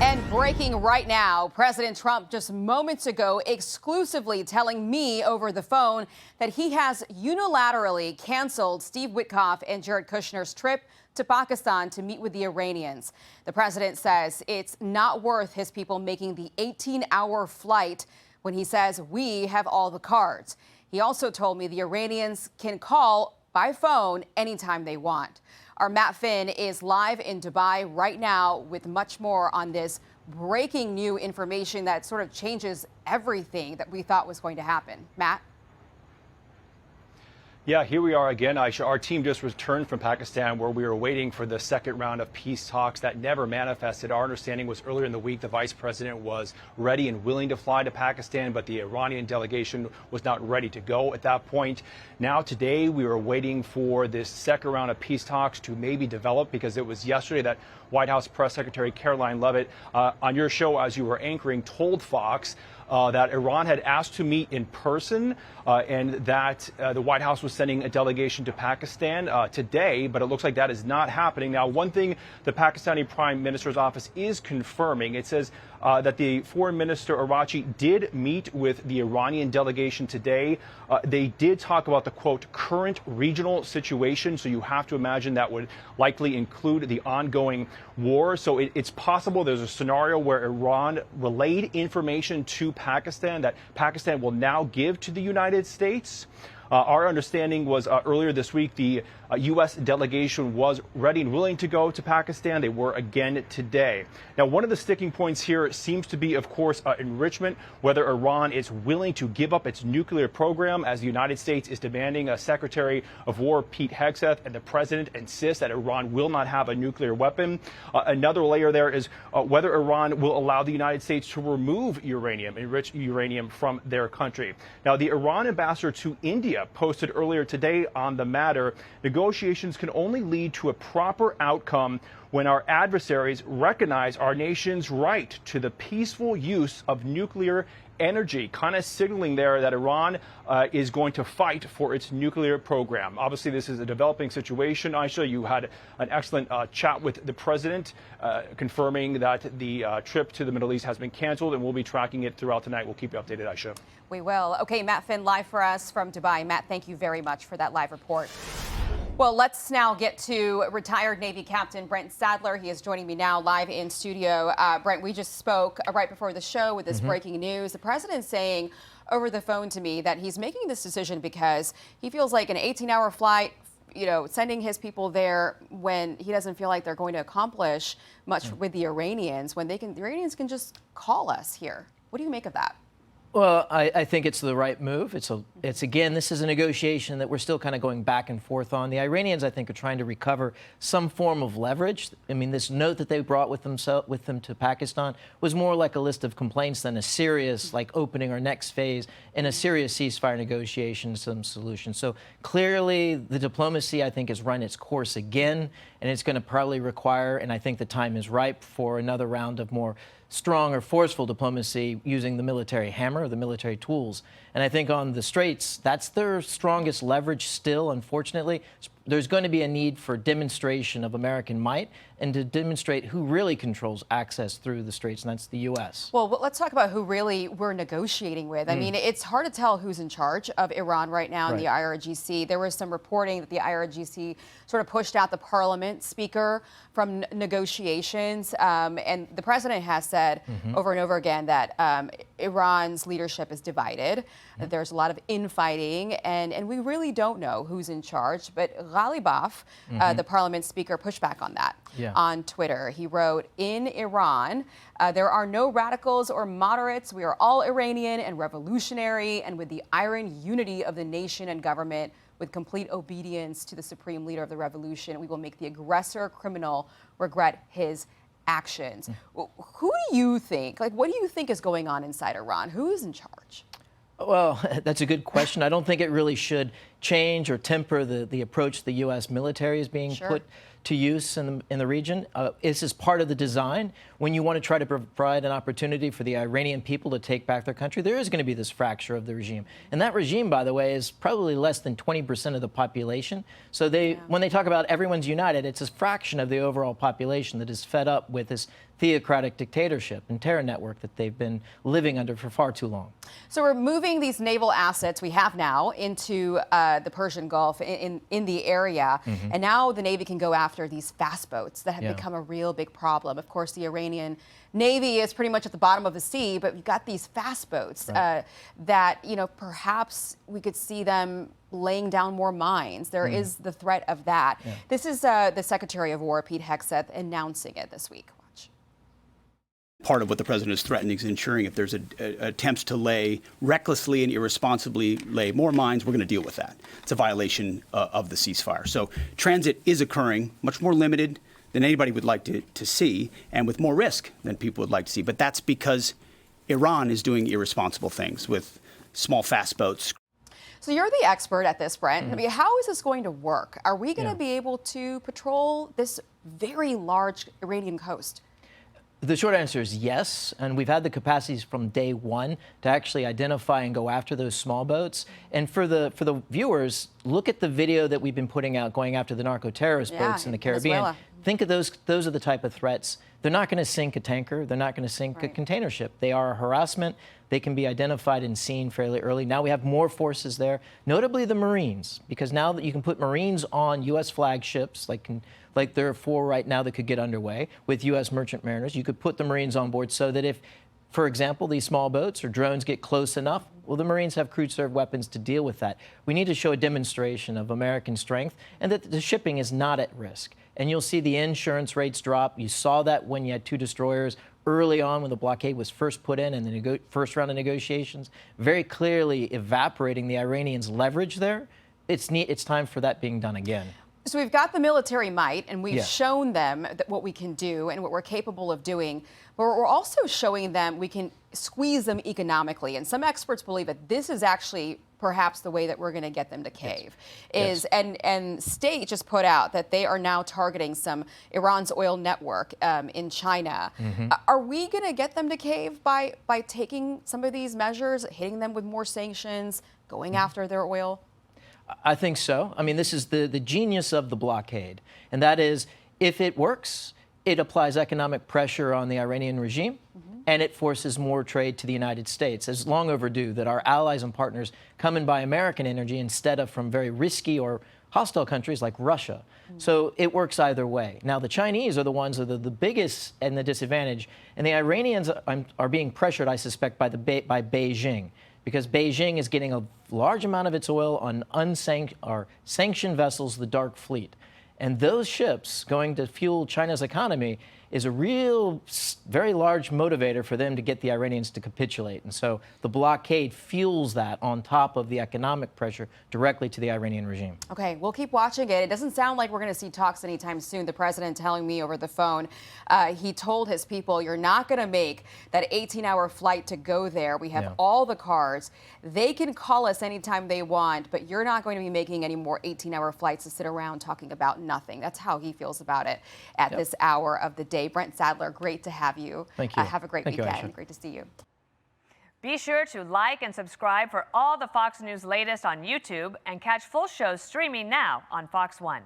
And breaking right now, President Trump just moments ago exclusively telling me over the phone that he has unilaterally canceled Steve Witkoff and Jared Kushner's trip to Pakistan to meet with the Iranians. The president says it's not worth his people making the 18-hour flight when he says we have all the cards. He also told me the Iranians can call by phone anytime they want. Our Matt Finn is live in Dubai right now with much more on this breaking new information that sort of changes everything that we thought was going to happen. Matt? Yeah, here we are again, Aisha. Our team just returned from Pakistan, where we were waiting for the second round of peace talks that never manifested. Our understanding was earlier in the week the vice president was ready and willing to fly to Pakistan, but the Iranian delegation was not ready to go at that point. Now today we were waiting for this second round of peace talks to maybe develop, because it was yesterday that White House Press Secretary Caroline Leavitt, on your show as you were anchoring, told Fox that Iran had asked to meet in person and that the White House was sending a delegation to Pakistan today, but it looks like that is not happening. Now, one thing the Pakistani Prime Minister's office is confirming, it says that the Foreign Minister Arachi did meet with the Iranian delegation today. They did talk about the, quote, current regional situation. So you have to imagine that would likely include the ongoing war. So it's possible there's a scenario where Iran relayed information to Pakistan that Pakistan will now give to the United States. Our understanding was earlier this week the U.S. delegation was ready and willing to go to Pakistan. They were again today. Now, one of the sticking points here seems to be, of course, enrichment, whether Iran is willing to give up its nuclear program, as the United States is demanding. Secretary of War Pete Hegseth and the president insist that Iran will not have a nuclear weapon. Another layer there is whether Iran will allow the United States to remove uranium, enriched uranium, from their country. Now, the Iran ambassador to India posted earlier today on the matter, negotiations can only lead to a proper outcome when our adversaries recognize our nation's right to the peaceful use of nuclear energy, kind of signaling there that Iran is going to fight for its nuclear program. Obviously, this is a developing situation. Aisha, you had an excellent chat with the president, confirming that the trip to the Middle East has been canceled, and we'll be tracking it throughout tonight. We'll keep you updated, Aisha. We will. Okay, Matt Finn live for us from Dubai. Matt, thank you very much for that live report. Well, let's now get to retired Navy Captain Brent Sadler. He is joining me now live in studio. Brent, we just spoke right before the show with this breaking news. The president saying over the phone to me that he's making this decision because he feels like an 18-hour flight, you know, sending his people there when he doesn't feel like they're going to accomplish much with the Iranians, when the Iranians can just call us here. What do you make of that? Well, I think it's the right move. It's again, this is a negotiation that we're still kind of going back and forth on. The Iranians, I think, are trying to recover some form of leverage. I mean, this note that they brought with them to Pakistan was more like a list of complaints than a serious, like, opening our next phase in a serious ceasefire negotiation, some solution. So clearly, the diplomacy, I think, has run its course again, and it's going to probably require, and I think the time is ripe for another round of more strong or forceful diplomacy using the military hammer, the military tools. And I think on the Straits, that's their strongest leverage still, unfortunately. There's going to be a need for demonstration of American might and to demonstrate who really controls access through the Straits, and that's the U.S. Well, let's talk about who really we're negotiating with. I mean, it's hard to tell who's in charge of Iran right now in the IRGC. There was some reporting that the IRGC sort of pushed out the parliament speaker from negotiations. And the president has said over and over again that Iran's leadership is divided, that there's a lot of infighting, and we really don't know who's in charge. But Gallup, the parliament speaker, pushed back on that on Twitter. He wrote, "In Iran, there are no radicals or moderates. We are all Iranian and revolutionary, and with the iron unity of the nation and government, with complete obedience to the supreme leader of the revolution, we will make the aggressor criminal regret his actions." Who do you think, like, what do you think is going on inside Iran? Who is in charge? Well, that's a good question. I don't think it really should change or temper the approach the U.S. military is being put to use in the region. This is part of the design. When you want to try to provide an opportunity for the Iranian people to take back their country, there is going to be this fracture of the regime. And that regime, by the way, is probably less than 20% of the population. So when they talk about everyone's united, it's a fraction of the overall population that is fed up with this theocratic dictatorship and terror network that they've been living under for far too long. So we're moving these naval assets we have now into the Persian Gulf in the area. And now the Navy can go after these fast boats that have become a real big problem. Of course, the Iranian Navy is pretty much at the bottom of the sea, but we've got these fast boats that, you know, perhaps we could see them laying down more mines. There is the threat of that. This is the Secretary of War, Pete Hegseth, announcing it this week. Watch. Part of what the president is threatening is ensuring if there's attempts to recklessly and irresponsibly lay more mines, we're going to deal with that. It's a violation of the ceasefire. So transit is occurring, much more limited than anybody would like to see, and with more risk than people would like to see. But that's because Iran is doing irresponsible things with small, fast boats. So you're the expert at this, Brent. I mean, how is this going to work? Are we going to be able to patrol this very large Iranian coast? The short answer is yes, and we've had the capacities from day one to actually identify and go after those small boats. And for the viewers, look at the video that we've been putting out going after the narco-terrorist boats in the Caribbean. Venezuela. Think of those are the type of threats. They're not going to sink a tanker. They're not going to sink a container ship. They are a harassment. They can be identified and seen fairly early. Now we have more forces there, notably the Marines, because now that you can put Marines on U.S. flagships, like there are 4 right now that could get underway with U.S. merchant mariners, you could put the Marines on board so that if, for example, these small boats or drones get close enough, well, the Marines have crew-served weapons to deal with that. We need to show a demonstration of American strength and that the shipping is not at risk. And you'll see the insurance rates drop. You saw that when you had 2 destroyers early on when the blockade was first put in and the first round of negotiations, very clearly evaporating the Iranians' leverage there. It's time for that being done again. So we've got the military might, and we've shown them what we can do and what we're capable of doing. But we're also showing them we can squeeze them economically. And some experts believe that this is actually perhaps the way that we're going to get them to cave. And State just put out that they are now targeting some Iran's oil network in China. Are we going to get them to cave by taking some of these measures, hitting them with more sanctions, going after their oil? I think so. I mean, this is the genius of the blockade. And that is, if it works, it applies economic pressure on the Iranian regime, and it forces more trade to the United States. It's long overdue that our allies and partners come and buy American energy instead of from very risky or hostile countries like Russia. So it works either way. Now, the Chinese are the ones that are the biggest and the disadvantage, and the Iranians are being pressured, I suspect, by Beijing, because Beijing is getting a large amount of its oil on sanctioned vessels, the Dark Fleet. And those ships going to fuel China's economy is a real, very large motivator for them to get the Iranians to capitulate. And so the blockade fuels that on top of the economic pressure directly to the Iranian regime. Okay, we'll keep watching it. It doesn't sound like we're going to see talks anytime soon. The president telling me over the phone, he told his people, you're not going to make that 18-hour flight to go there. We have all the cards. They can call us anytime they want, but you're not going to be making any more 18-hour flights to sit around talking about nothing. That's how he feels about it at this hour of the day. Brent Sadler, great to have you. Thank you. Have a great weekend. Great to see you. Be sure to like and subscribe for all the Fox News latest on YouTube and catch full shows streaming now on Fox One.